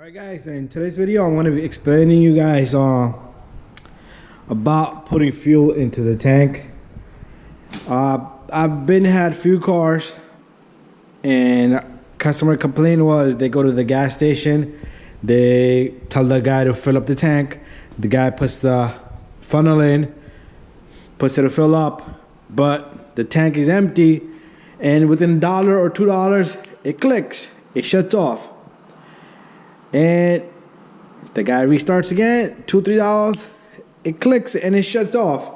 Alright guys, in today's video I'm going to be explaining you guys about putting fuel into the tank. I've had few cars and customer complaint was they go to the gas station, they tell the guy to fill up the tank, the guy puts the funnel in, puts it to fill up, but the tank is empty, and within $1 or $2 it clicks, it shuts off. And the guy restarts again, $2-3, it clicks and it shuts off.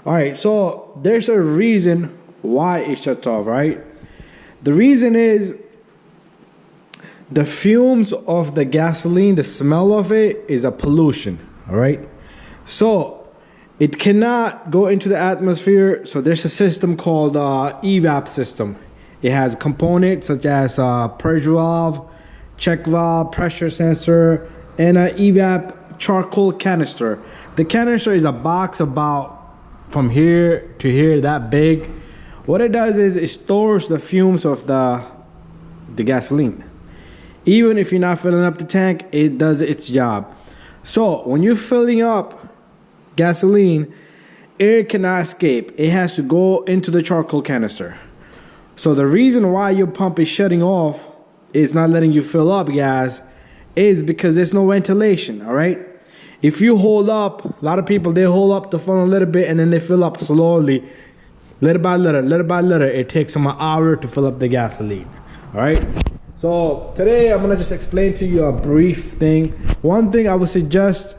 Alright, so there's a reason why it shuts off, right? The reason is the fumes of the gasoline, the smell of it is a pollution, alright? So it cannot go into the atmosphere, so there's a system called evap system. It has components such as purge valve, check valve, pressure sensor, and an evap charcoal canister. The canister is a box about from here to here, that big. What it does is it stores the fumes of the gasoline. Even if you're not filling up the tank, it does its job. So when you're filling up gasoline, air cannot escape. It has to go into the charcoal canister. So the reason why your pump is shutting off, is not letting you fill up gas, is because there's no ventilation. All right, if you hold up, a lot of people, they hold up the funnel a little bit and then they fill up slowly, little by little. It takes them an hour to fill up the gasoline. All right, so today I'm gonna just explain to you a brief thing. One thing I would suggest,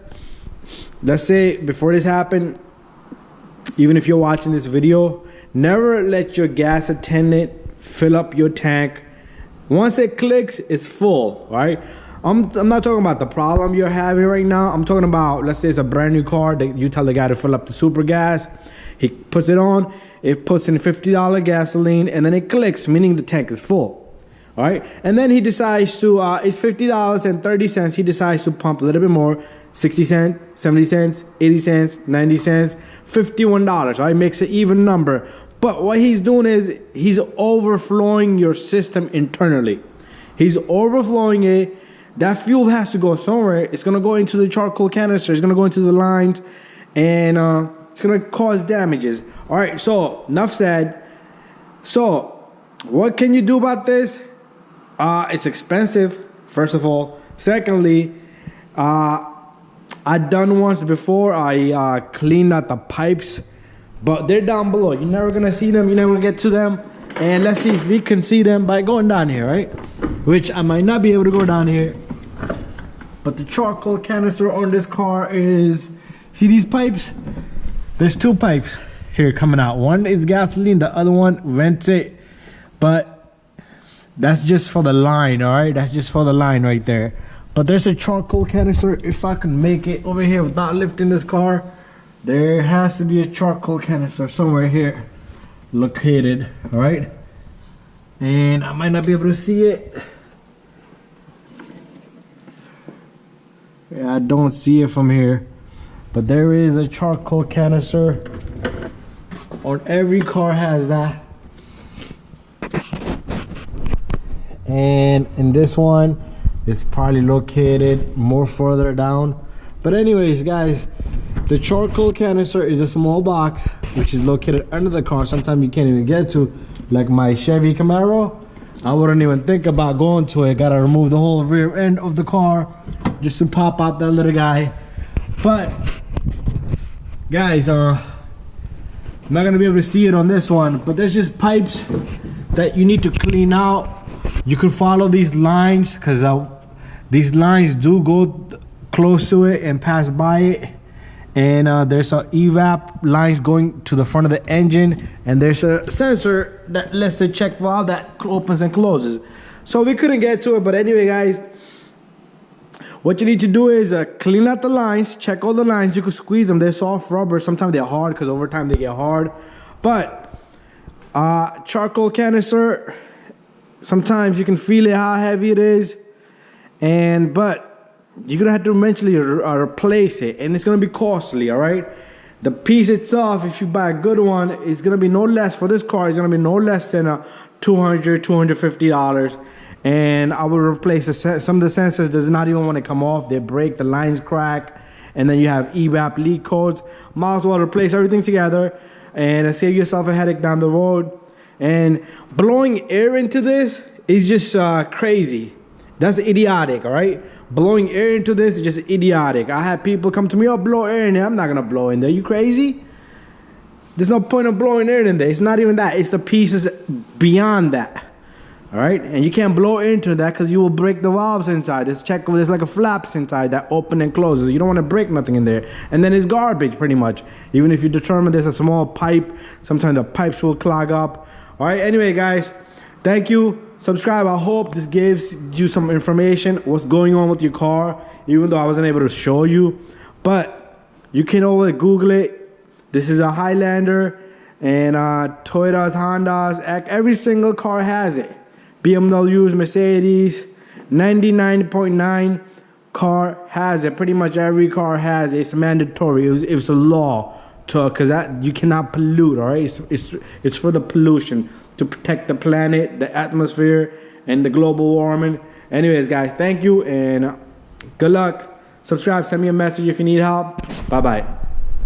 let's say before this happened, even if you're watching this video, never let your gas attendant fill up your tank. Once it clicks, it's full, right? I'm not talking about the problem you're having right now. I'm talking about, let's say it's a brand new car that you tell the guy to fill up the super gas. He puts it on, it puts in $50 gasoline, and then it clicks, meaning the tank is full, all right? And then he decides to, it's $50.30. He decides to pump a little bit more, 60 cents, 70 cents, 80 cents, 90 cents, $51, right? Makes an even number. But what he's doing is he's overflowing your system internally. He's overflowing it. That fuel has to go somewhere. It's going to go into the charcoal canister. It's going to go into the lines. And it's going to cause damages. All right, so enough said. So what can you do about this? It's expensive, first of all. Secondly, I've done once before. I cleaned out the pipes. But they're down below. You're never gonna see them. You're never gonna get to them. And let's see if we can see them by going down here, right? Which I might not be able to go down here. But the charcoal canister on this car is, see these pipes? There's two pipes here coming out. One is gasoline, the other one vents it. But that's just for the line, all right? That's just for the line right there. But there's a charcoal canister. If I can make it over here without lifting this car, there has to be a charcoal canister somewhere here located, all right? And I might not be able to see it. Yeah, I don't see it from here. But there is a charcoal canister. On every car has that. And in this one, it's probably located more further down. But anyways, guys, the charcoal canister is a small box which is located under the car. Sometimes you can't even get to, like my Chevy Camaro. I wouldn't even think about going to it. Gotta remove the whole rear end of the car just to pop out that little guy. But guys, I'm not gonna be able to see it on this one, but there's just pipes that you need to clean out. You can follow these lines because these lines do go close to it and pass by it. And there's a evap lines going to the front of the engine, and there's a sensor that lets the check valve that opens and closes. So we couldn't get to it, but anyway, guys, what you need to do is clean out the lines, check all the lines. You can squeeze them. They're soft rubber. Sometimes they're hard because over time they get hard. But charcoal canister, sometimes you can feel it how heavy it is, but you're gonna have to eventually replace it, and it's gonna be costly, all right? The piece itself, if you buy a good one, is gonna be no less, for this car, it's gonna be no less than $200, $250. and I will replace some of the sensors does not even want to come off. They break, the lines crack, and then you have EVAP leak codes. Might as well replace everything together and save yourself a headache down the road. And blowing air into this is just crazy. That's idiotic, all right? Blowing air into this is just idiotic. I had people come to me, oh, blow air in there. I'm not gonna blow in there. You crazy? There's no point of blowing air in there. It's not even that. It's the pieces beyond that. All right? And you can't blow air into that because you will break the valves inside. There's like a flaps inside that open and closes. You don't want to break nothing in there. And then it's garbage pretty much. Even if you determine there's a small pipe, sometimes the pipes will clog up. All right? Anyway, guys, thank you. Subscribe. I hope this gives you some information, what's going on with your car, even though I wasn't able to show you. But you can always Google it. This is a Highlander, and Toyotas, Hondas, every single car has it. BMWs, Mercedes, 99.9 car has it. Pretty much every car has it. It's mandatory. It's a law because you cannot pollute. All right, it's for the pollution, to protect the planet, the atmosphere, and the global warming. Anyways, guys, thank you and good luck. Subscribe. Send me a message if you need help. Bye bye.